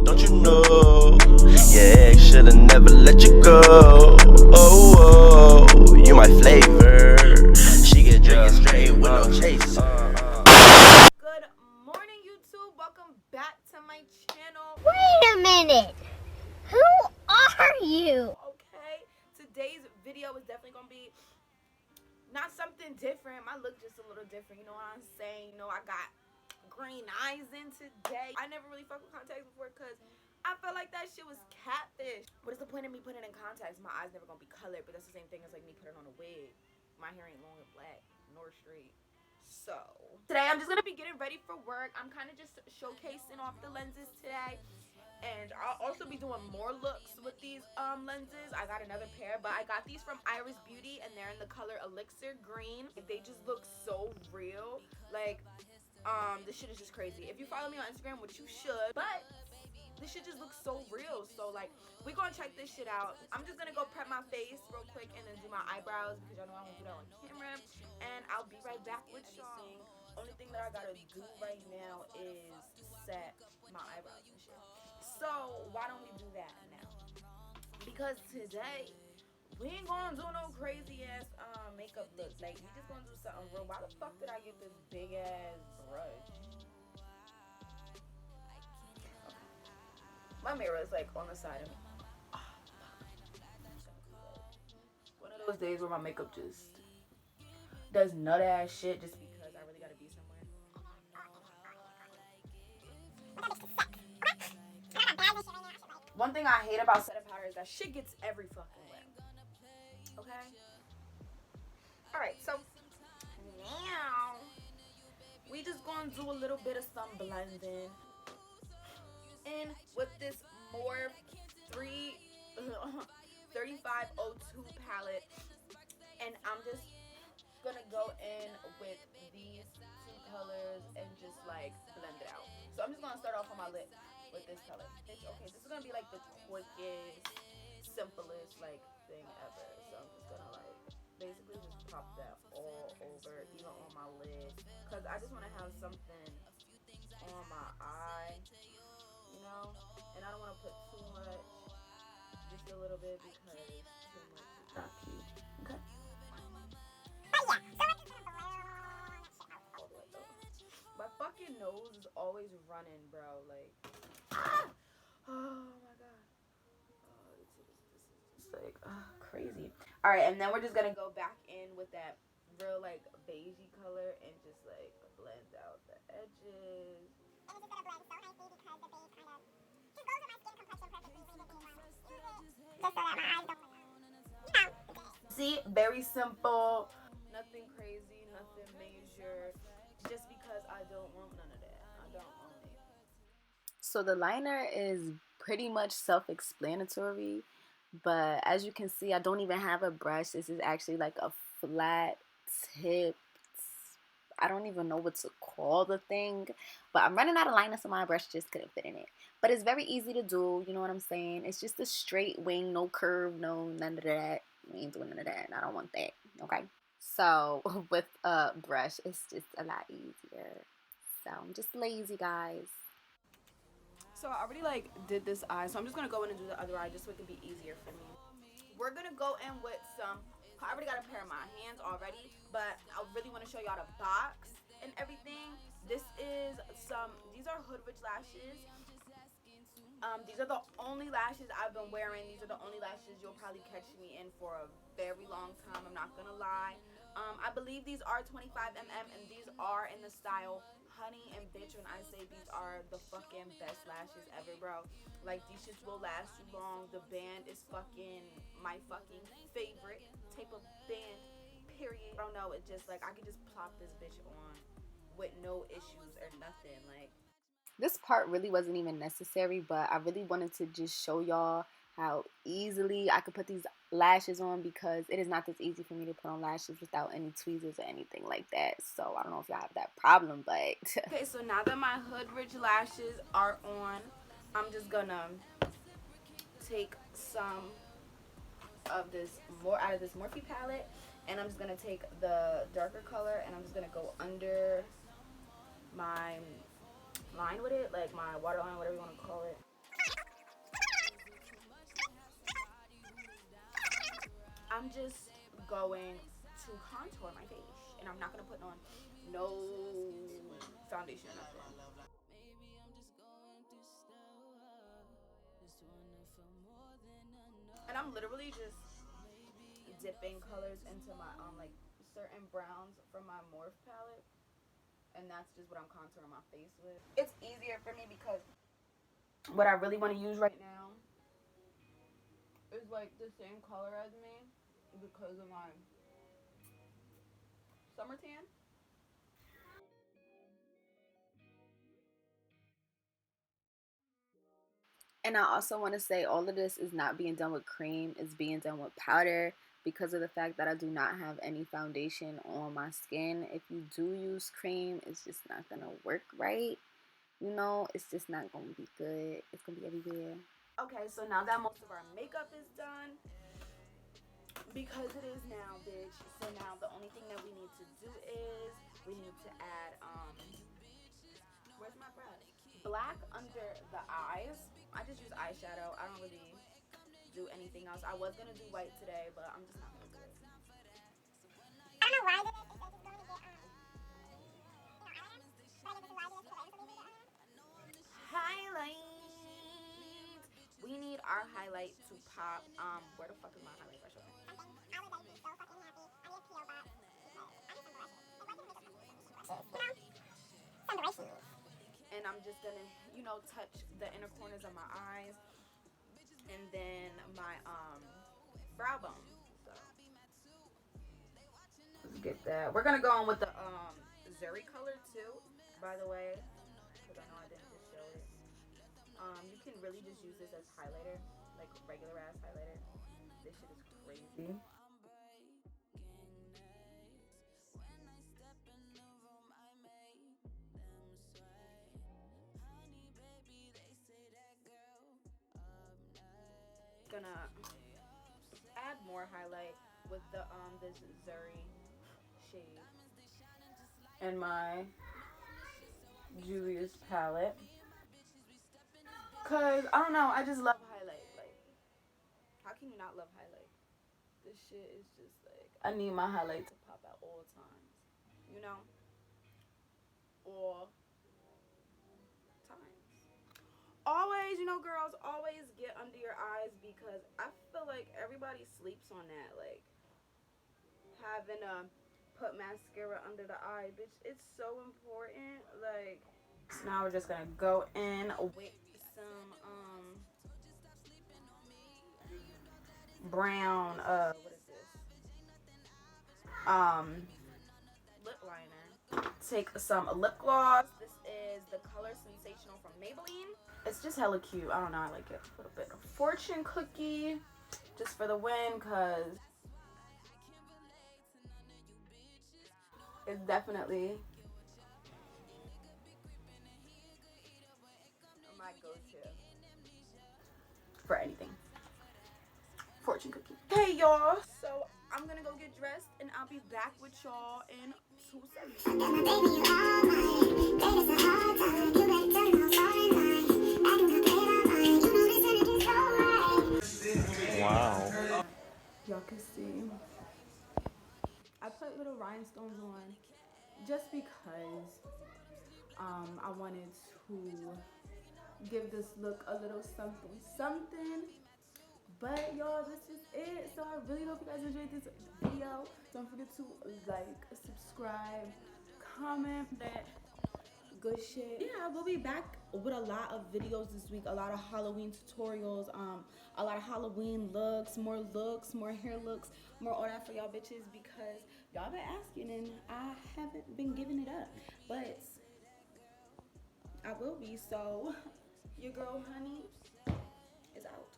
Don't you know? Your ex should've never let you go. Oh, oh, you my flavor. She get drinking straight with no chase. Good morning, YouTube. Welcome back to my channel. Wait a minute. Who are you? Okay, today's video is definitely gonna be not something different. My look just a little different. You know what I'm saying? You know, I got green eyes in today. I never really fucked with contacts before because I felt like that shit was catfish. What is the point of me putting in contacts? My eyes never gonna be colored, but that's the same thing as like me putting on a wig. My hair ain't long and black nor straight. So today I'm just gonna be getting ready for work. I'm kind of just showcasing off the lenses today, and I'll also be doing more looks with these lenses. I got another pair, but I got these from Iris Beauty, and they're in the color Elixir Green. They just look so real. Like this shit is just crazy. If you follow me on Instagram, which you should, but this shit just looks so real. So like, we gonna check this shit out. I'm just gonna go prep my face real quick and then do my eyebrows because y'all know I won't do that on camera. And I'll be right back with y'all. Only thing that I gotta do right now is set my eyebrows and shit. So why don't we do that now? Because today we ain't gonna do no crazy ass makeup look. Like, we just gonna do something real. Why the fuck did I get this big ass brush? My mirror is like on the side of me. One of those days where my makeup just does nut ass shit just because I really gotta be somewhere. One thing I hate about setting powder is that shit gets every fucking way. Okay? Alright, so now we just gonna do a little bit of some blending in with this Morphe 3502 palette, and I'm just gonna go in with these two colors and just like blend it out. So I'm just gonna start off on my lip with this color. Okay, this is gonna be like the quickest, simplest like thing ever. So I'm just gonna like basically just pop that all over, even on my lid, because I just want to have something on my eye, you know, and I don't want to put too much, just a little bit, because too much is not cute. Okay. All the way up. My fucking nose is always running, bro. Like, oh my god. This is just like crazy. All right, and then we're just gonna go back in with that real like beigey color and just like blend out the edges. And it's just gonna blend so nicely because the beige kind of just goes with my skin complexion perfectly, so you can use it just so that my eyes don't, you know. See, very simple, nothing crazy, nothing major, just because I don't want none of that. I don't want it. So the liner is pretty much self-explanatory, but as you can see, I don't even have a brush. This is actually like a flat tip. I don't even know what to call the thing, but I'm running out of liner, so my brush just couldn't fit in it. But it's very easy to do, you know what I'm saying? It's just a straight wing, no curve, no none of that. We ain't doing none of that, and I don't want that, okay? So with a brush, it's just a lot easier. So I'm just lazy, guys. So I already like did this eye, so I'm just gonna go in and do the other eye just so it can be easier for me. We're gonna go in with some, I already got a pair of my hands already, but I really want to show y'all the box and everything. These are Hoodrich lashes. These are the only lashes I've been wearing. These are the only lashes you'll probably catch me in for a very long time, I'm not gonna lie. I believe these are 25mm, and these are in the style Honey and Bitch. When I say these are the fucking best lashes ever, bro. Like, these shits will last you long. The band is fucking my fucking favorite type of band, period. I don't know, it just like, I could just plop this bitch on with no issues or nothing. Like, This part really wasn't even necessary, but I really wanted to just show y'all how easily I could put these lashes on, because it is not this easy for me to put on lashes without any tweezers or anything like that. So I don't know if y'all have that problem, but okay, so now that my Hoodrich lashes are on, I'm just gonna take some of this out of this Morphe palette, and I'm just gonna take the darker color and I'm just gonna go under my line with it, like my waterline, whatever you want to call it. I'm just going to contour my face, and I'm not gonna put on no foundation or nothing. And I'm literally just dipping colors into my like certain browns from my Morph palette, and that's just what I'm contouring my face with. It's easier for me because what I really want to use right now is like the same color as me because of my summer tan. And I also want to say all of this is not being done with cream, it's being done with powder because of the fact that I do not have any foundation on my skin. If you do use cream, it's just not going to work right. You know, it's just not going to be good. It's going to be everywhere. Okay, so now that most of our makeup is done, because it is now, bitch, so now the only thing that we need to do is we need to add, where's my brush? Black under the eyes. I just use eyeshadow. I don't really do anything else. I was gonna do white today, but I'm just not gonna do it. I don't know why I did this. It's just going to get, but I did this is why I did this because I just leave it on. Highlight. We need our highlight to pop. Where the fuck is my highlight brush? Something. All of that would be so fucking happy. I need a P.O. box because I need some brushes. Like, why can't I make some brushes? You know? Some brushes. And I'm just gonna, you know, touch the inner corners of my eyes and then my brow bone. So let's get that. We're gonna go on with the Zuri color too, by the way, because I know I didn't just show it. You can really just use this as highlighter, like regular ass highlighter. This shit is crazy. Gonna add more highlight with the this Zuri shade in my Julius palette, cause I don't know, I just love highlight. Like, how can you not love highlight? This shit is just like, I need my highlight to pop at all times, you know, all times. Always, you know, girls, always get under your eyes because I feel like everybody sleeps on that. Like, having to put mascara under the eye, bitch, it's so important. Like, so now we're just gonna go in with some brown what is this, lip liner. Take some lip gloss. This is the color Sensational from Maybelline. It's just hella cute. I don't know, I like it. A little bit of fortune cookie just for the win, cause it's definitely my go-to for anything. Fortune cookie. Hey y'all, so I'm gonna go get dressed and I'll be back with y'all in 2 seconds. Wow. Y'all can see I put little rhinestones on just because I wanted to give this look a little something something. But y'all, this is it. So I really hope you guys enjoyed this video. Don't forget to like, subscribe, comment that good shit. Yeah, we'll be back with a lot of videos this week, a lot of Halloween tutorials, a lot of Halloween looks, more hair looks, more all that for y'all bitches, because y'all been asking and I haven't been giving it up, but I will be. So your girl honey is out.